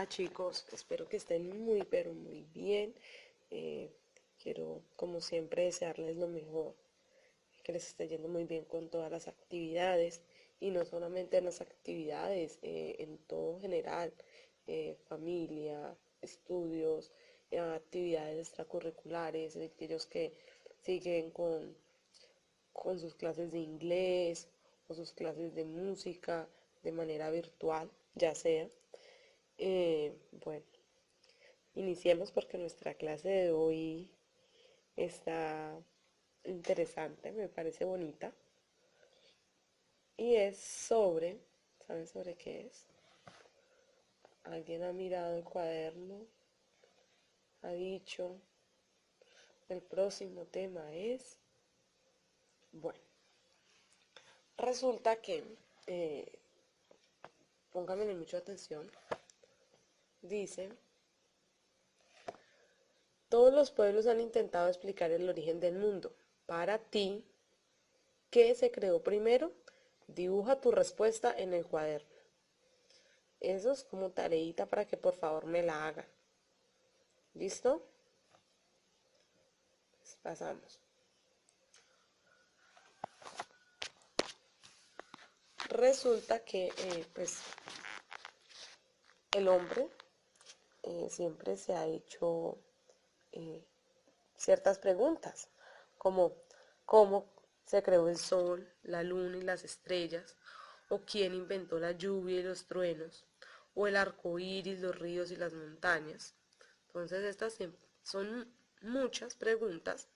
Hola chicos, espero que estén muy pero muy bien. Eh, Quiero como siempre desearles lo mejor, que les esté yendo muy bien con todas las actividades y no solamente en las actividades, en todo general, familia, estudios, actividades extracurriculares, aquellos que siguen con sus clases de inglés o sus clases de música de manera virtual, ya sea. Bueno, iniciemos porque nuestra clase de hoy está interesante, me parece bonita. Y es sobre, ¿saben sobre qué es? Alguien ha mirado el cuaderno, ha dicho, el próximo tema es, bueno, resulta que, eh, pónganme mucha atención, dice, todos los pueblos han intentado explicar el origen del mundo. Para ti, ¿qué se creó primero? Dibuja tu respuesta en el cuaderno. Eso es como tareita para que por favor me la hagan. ¿Listo? Pues pasamos. Resulta que pues el hombre siempre se ha hecho eh, ciertas preguntas, como cómo se creó el sol, la luna y las estrellas, o quién inventó la lluvia y los truenos, o el arco iris, los ríos y las montañas. Entonces estas son muchas preguntas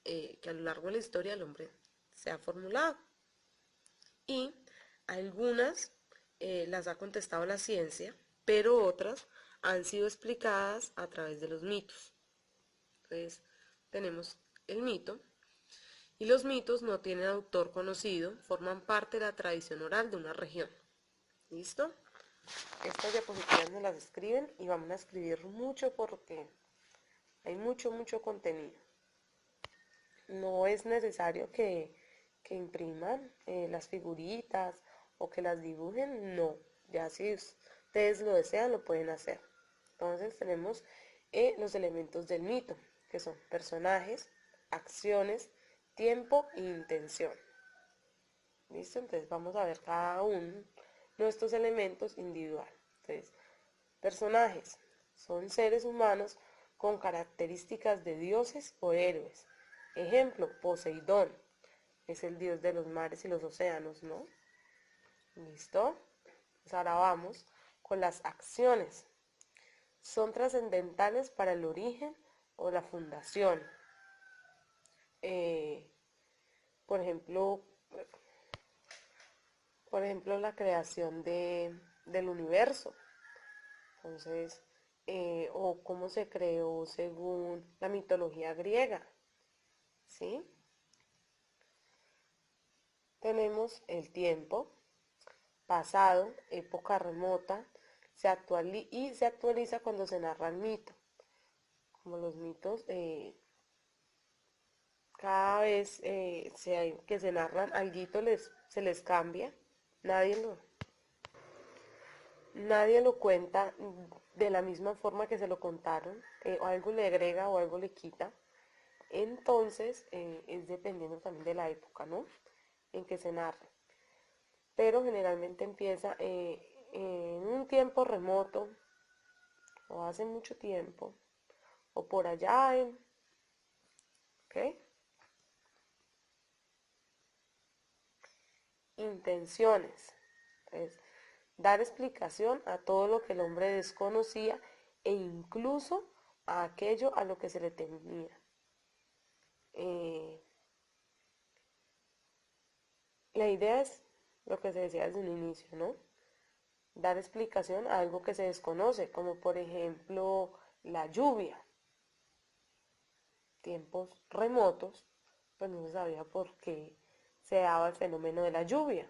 que a lo largo de la historia el hombre se ha formulado y algunas las ha contestado la ciencia, pero otras han sido explicadas a través de los mitos. Entonces tenemos el mito y los mitos no tienen autor conocido, forman parte de la tradición oral de una región. ¿Listo? Estas diapositivas nos las escriben y vamos a escribir mucho porque hay mucho contenido. No es necesario que impriman las figuritas o que las dibujen, no. Ya si ustedes lo desean, lo pueden hacer. Entonces tenemos los elementos del mito, que son personajes, acciones, tiempo e intención. ¿Listo? Entonces vamos a ver cada uno de estos elementos individual. Entonces, personajes son seres humanos con características de dioses o héroes. Ejemplo, Poseidón es el dios de los mares y los océanos, ¿no? ¿Listo? Pues ahora vamos con las acciones. Son trascendentales para el origen o la fundación. Eh, por ejemplo, la creación del universo. Entonces, o cómo se creó según la mitología griega, ¿sí? Tenemos el tiempo, pasado, época remota, y se actualiza cuando se narra el mito. Como los mitos, cada vez que se narran, alguito se les cambia, nadie lo, nadie lo cuenta de la misma forma que se lo contaron, o algo le agrega o algo le quita. Entonces, es dependiendo también de la época, ¿no? En que se narre. Pero generalmente empieza en un tiempo remoto, o hace mucho tiempo, o por allá, ¿ok? Intenciones. Entonces, dar explicación a todo lo que el hombre desconocía e incluso a aquello a lo que se le temía. Eh, la idea es lo que se decía desde un inicio, ¿no? Dar explicación a algo que se desconoce, como por ejemplo la lluvia. Tiempos remotos, pues no se sabía por qué se daba el fenómeno de la lluvia.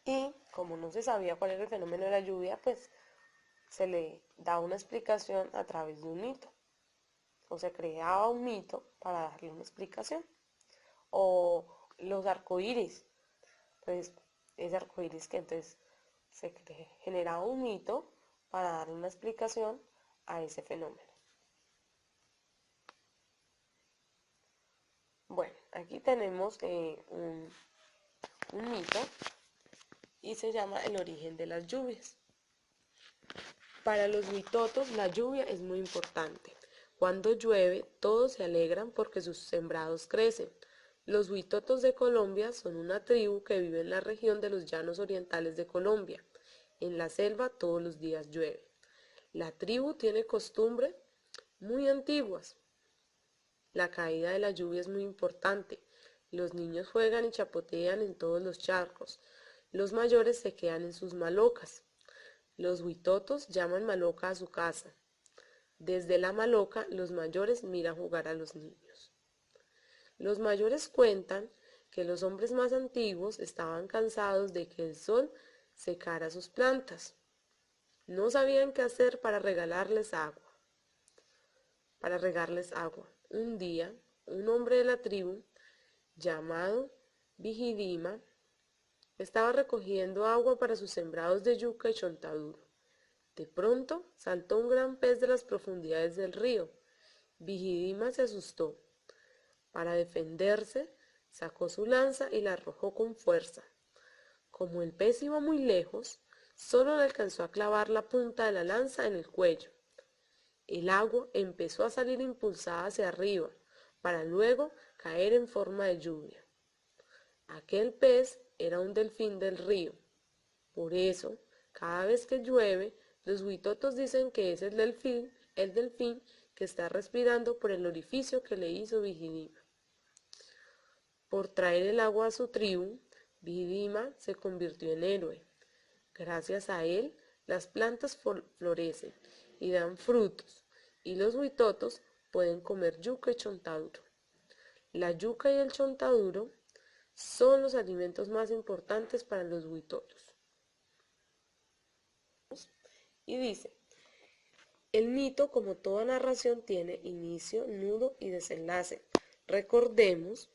Y como no se sabía cuál era el fenómeno de la lluvia, pues se le da una explicación a través de un mito. O se creaba un mito para darle una explicación. O los arcoíris. Entonces, ese arcoíris que entonces se generaba un mito para dar una explicación a ese fenómeno. Bueno, aquí tenemos un mito y se llama el origen de las lluvias. Para los huitotos la lluvia es muy importante. Cuando llueve, todos se alegran porque sus sembrados crecen. Los huitotos de Colombia son una tribu que vive en la región de los llanos orientales de Colombia. En la selva todos los días llueve. La tribu tiene costumbres muy antiguas. La caída de la lluvia es muy importante. Los niños juegan y chapotean en todos los charcos. Los mayores se quedan en sus malocas. Los huitotos llaman maloca a su casa. Desde la maloca, los mayores miran jugar a los niños. Los mayores cuentan que los hombres más antiguos estaban cansados de que el sol secara sus plantas. No sabían qué hacer para regalarles agua. Un día, un hombre de la tribu, llamado Vigidima, estaba recogiendo agua para sus sembrados de yuca y chontaduro. De pronto saltó un gran pez de las profundidades del río. Vigidima se asustó. Para defenderse, sacó su lanza y la arrojó con fuerza. Como el pez iba muy lejos, solo le alcanzó a clavar la punta de la lanza en el cuello. El agua empezó a salir impulsada hacia arriba, para luego caer en forma de lluvia. Aquel pez era un delfín del río. Por eso, cada vez que llueve, los huitotos dicen que es el delfín que está respirando por el orificio que le hizo Vigidima. Por traer el agua a su tribu, Vigidima se convirtió en héroe. Gracias a él, las plantas florecen y dan frutos, y los huitotos pueden comer yuca y chontaduro. La yuca y el chontaduro son los alimentos más importantes para los huitotos. Y dice, el mito, como toda narración, tiene inicio, nudo y desenlace. Recordemos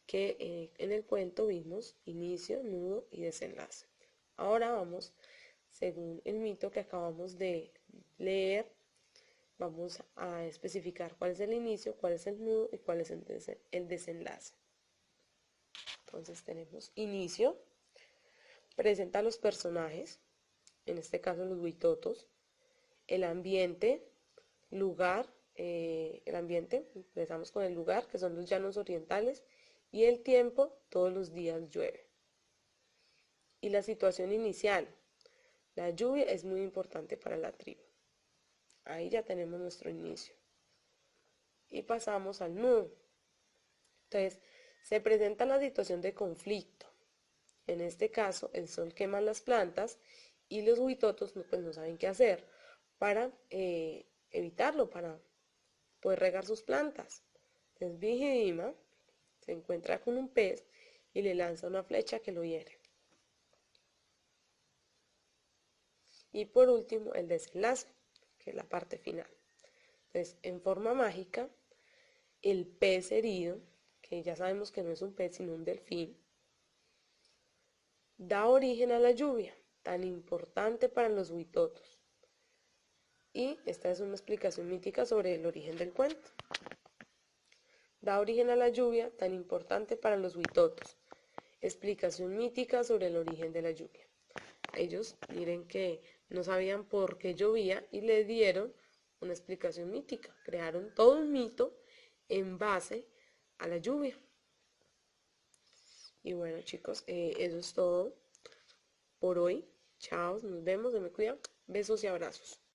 que en el cuento vimos inicio, nudo y desenlace. Ahora vamos, según el mito que acabamos de leer, vamos a especificar cuál es el inicio, cuál es el nudo y cuál es el desenlace. Entonces tenemos inicio, presenta a los personajes, en este caso los huitotos, el ambiente, lugar, empezamos con el lugar, que son los llanos orientales, y el tiempo, todos los días llueve. Y la situación inicial, la lluvia es muy importante para la tribu. Ahí ya tenemos nuestro inicio. Y pasamos al nudo. Entonces, se presenta la situación de conflicto. En este caso, el sol quema las plantas y los huitotos no saben qué hacer para evitarlo, para poder regar sus plantas. Entonces, Vigidima se encuentra con un pez y le lanza una flecha que lo hiere. Y por último, el desenlace, que es la parte final. Entonces, en forma mágica, el pez herido, que ya sabemos que no es un pez sino un delfín, da origen a la lluvia, tan importante para los huitotos. Y esta es una explicación mítica sobre el origen del cuento. Da origen a la lluvia, tan importante para los huitotos. Explicación mítica sobre el origen de la lluvia. Ellos, miren que no sabían por qué llovía y le dieron una explicación mítica. Crearon todo un mito en base a la lluvia. Y bueno, chicos, eso es todo por hoy. Chao, nos vemos, se me cuidan. Besos y abrazos.